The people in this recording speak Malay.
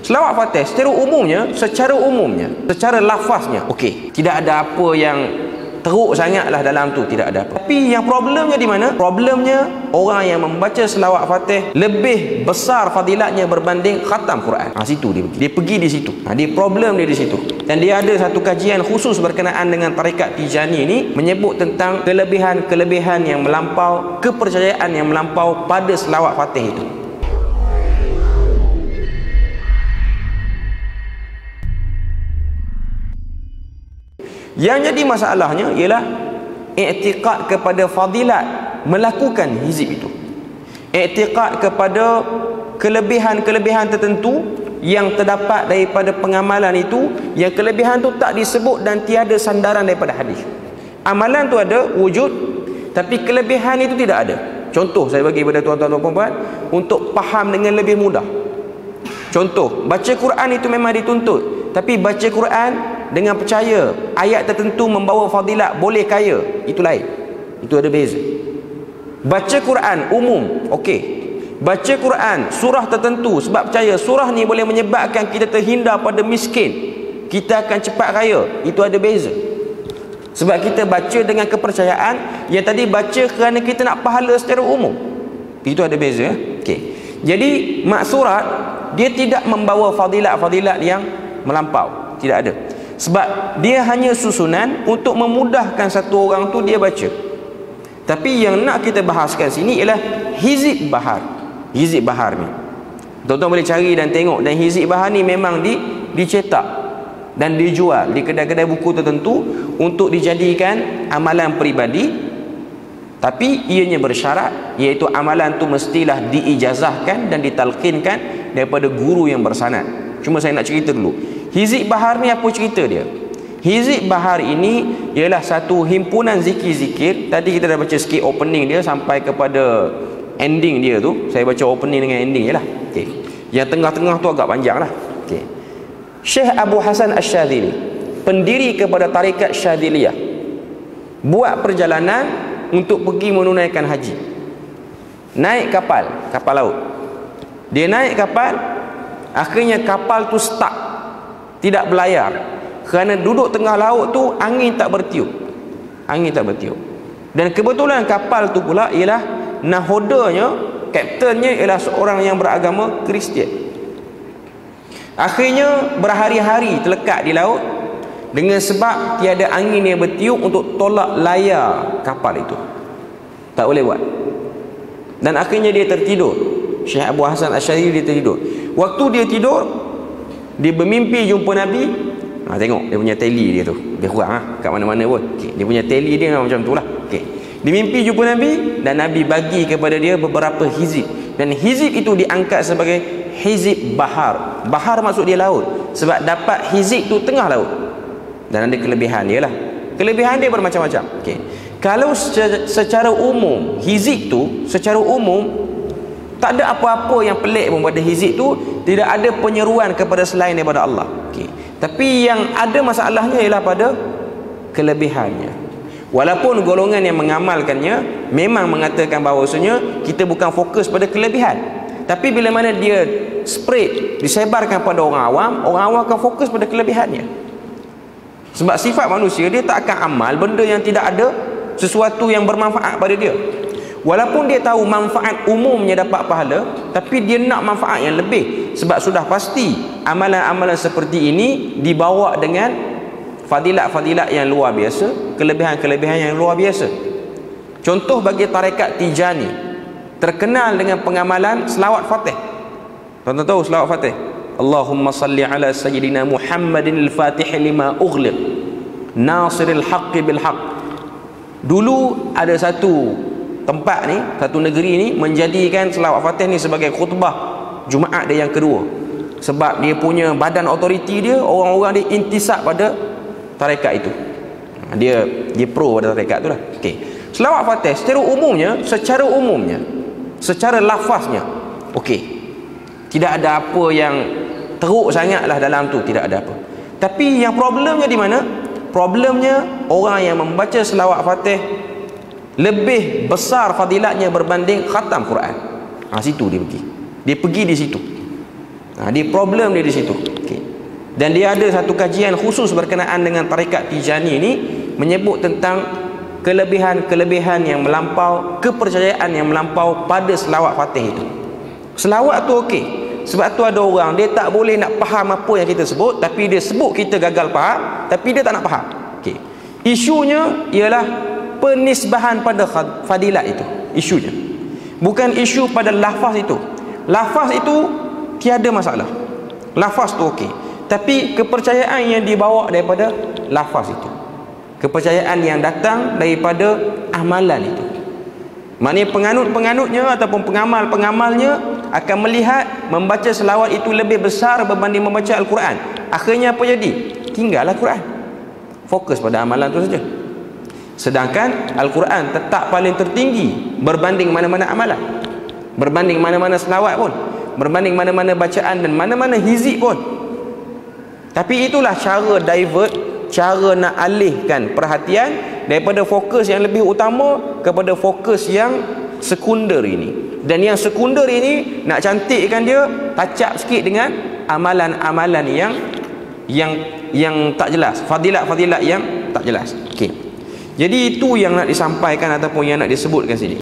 Selawat Fatih secara umumnya, secara lafaznya okey. Tidak ada apa yang teruk sangatlah dalam tu, tidak ada apa. Tapi yang problemnya di mana? Problemnya orang yang membaca selawat Fatih lebih besar fadilatnya berbanding khatam Quran. Situ dia pergi di situ. Dia problem dia di situ. Dan dia ada satu kajian khusus berkenaan dengan tarekat Tijani ini, menyebut tentang kelebihan-kelebihan yang melampau, kepercayaan yang melampau pada selawat Fatih itu. Yang jadi masalahnya ialah i'tiqad kepada fadilat melakukan hizib itu. I'tiqad kepada kelebihan-kelebihan tertentu yang terdapat daripada pengamalan itu, yang kelebihan tu tak disebut dan tiada sandaran daripada hadis. Amalan tu ada wujud, tapi kelebihan itu tidak ada. Contoh saya bagi kepada tuan-tuan dan puan-puan untuk faham dengan lebih mudah. Contoh, baca Quran itu memang dituntut, tapi baca Quran dengan percaya ayat tertentu membawa fadilat boleh kaya, itu lain. Itu ada beza. Baca Quran umum, okey. Baca Quran surah tertentu sebab percaya surah ni boleh menyebabkan kita terhindar pada miskin, kita akan cepat kaya, itu ada beza. Sebab kita baca dengan kepercayaan, yang tadi baca kerana kita nak pahala secara umum, itu ada beza. Okey. Jadi maksurat dia tidak membawa fadilat-fadilat yang melampau, tidak ada. Sebab dia hanya susunan untuk memudahkan satu orang tu dia baca. Tapi yang nak kita bahaskan sini ialah hizib bahar. Hizib bahar ni tuan-tuan boleh cari dan tengok, dan hizib bahar ni memang dicetak dan dijual di kedai-kedai buku tertentu untuk dijadikan amalan peribadi. Tapi ianya bersyarat, iaitu amalan tu mestilah diijazahkan dan ditalqinkan daripada guru yang bersanad. Cuma saya nak cerita dulu, hizib bahar ni apa cerita dia? Hizib bahar ini ialah satu himpunan zikir-zikir. Tadi kita dah baca sikit opening dia sampai kepada ending dia tu. Saya baca opening dengan ending je lah. Okay. Yang tengah-tengah tu agak panjang lah. Okay. Syekh Abu Hasan Asy-Syadzili, pendiri kepada tarekat Syadziliyah, buat perjalanan untuk pergi menunaikan haji. Naik kapal laut. Dia naik kapal, akhirnya kapal tu stuck, tidak berlayar, kerana duduk tengah laut tu angin tak bertiup. Dan kebetulan kapal tu pula ialah nahodanya, kaptennya ialah seorang yang beragama Kristian. Akhirnya berhari-hari terlekat di laut dengan sebab tiada angin yang bertiup untuk tolak layar kapal itu. Tak boleh buat. Dan akhirnya dia tertidur. Syekh Abu Hasan Asy-Syadzili dia tertidur. Waktu dia tidur, dia bermimpi jumpa Nabi. Tengok dia punya teli dia tu, dia kurang kat mana-mana pun. Okay. Dia punya teli dia macam tu lah. Okay. Dia mimpi jumpa Nabi, dan Nabi bagi kepada dia beberapa hizib, dan hizib itu diangkat sebagai hizib bahar. Bahar maksud dia laut, sebab dapat hizib tu tengah laut. Dan ada kelebihan dia lah. Kelebihan dia bermacam-macam. Okay. Kalau secara umum hizib tu secara umum tak ada apa-apa yang pelik pun pada hizib tu, tidak ada penyeruan kepada selain daripada Allah. Okay. Tapi yang ada masalahnya ialah pada kelebihannya. Walaupun golongan yang mengamalkannya memang mengatakan bahawasanya kita bukan fokus pada kelebihan, tapi bila mana dia spread, disebarkan pada orang awam akan fokus pada kelebihannya. Sebab sifat manusia, dia tak akan amal benda yang tidak ada sesuatu yang bermanfaat pada dia. Walaupun dia tahu manfaat umumnya dapat pahala, tapi dia nak manfaat yang lebih. Sebab sudah pasti amalan-amalan seperti ini dibawa dengan fadilat-fadilat yang luar biasa, kelebihan-kelebihan yang luar biasa. Contoh bagi tarekat Tijani, terkenal dengan pengamalan selawat Fatih. Tuan-tuan tahu selawat Fatih? Allahumma salli ala sayyidina Muhammadin al-Fatih lima ughliq nasiril haqqi bil haqq. Dulu ada satu tempat ni, satu negeri ni menjadikan selawat Fatih ni sebagai khutbah Jumaat dia yang kedua. Sebab dia punya badan otoriti dia, orang-orang dia intisab pada tarekat itu. Dia pro pada tarekat tu lah. Okay. Selawat Fatih secara umumnya, secara lafaznya okey. Tidak ada apa yang teruk sangatlah dalam tu, tidak ada apa. Tapi yang problemnya di mana? Problemnya orang yang membaca selawat Fatih lebih besar fadilatnya berbanding khatam Quran. Situ dia pergi. Dia pergi di situ. Dia problem dia di situ. Okay. Dan dia ada satu kajian khusus berkenaan dengan tarekat Tijani ni, menyebut tentang kelebihan-kelebihan yang melampau, kepercayaan yang melampau pada selawat Fatih itu. Selawat tu okey. Sebab tu ada orang dia tak boleh nak faham apa yang kita sebut, tapi dia sebut kita gagal faham, tapi dia tak nak faham. Okey. Isunya ialah penisbahan pada fadilat itu. Isunya. Bukan isu pada lafaz itu. Lafaz itu tiada masalah. Lafaz tu okey. Tapi kepercayaan yang dibawa daripada lafaz itu, kepercayaan yang datang daripada amalan itu. Maknanya penganut-penganutnya ataupun pengamal-pengamalnya akan melihat membaca selawat itu lebih besar berbanding membaca Al-Quran. Akhirnya apa jadi? Tinggal Al-Quran. Fokus pada amalan itu saja. Sedangkan Al-Quran tetap paling tertinggi berbanding mana-mana amalan, berbanding mana-mana selawat pun, berbanding mana-mana bacaan dan mana-mana hizib pun. Tapi itulah cara divert, cara nak alihkan perhatian daripada fokus yang lebih utama kepada fokus yang sekunder ini. Dan yang sekunder ini nak cantikkan dia, touch up sikit dengan amalan-amalan yang tak jelas, fadilat-fadilat yang tak jelas. Okey. Jadi itu yang nak disampaikan ataupun yang nak disebutkan sini.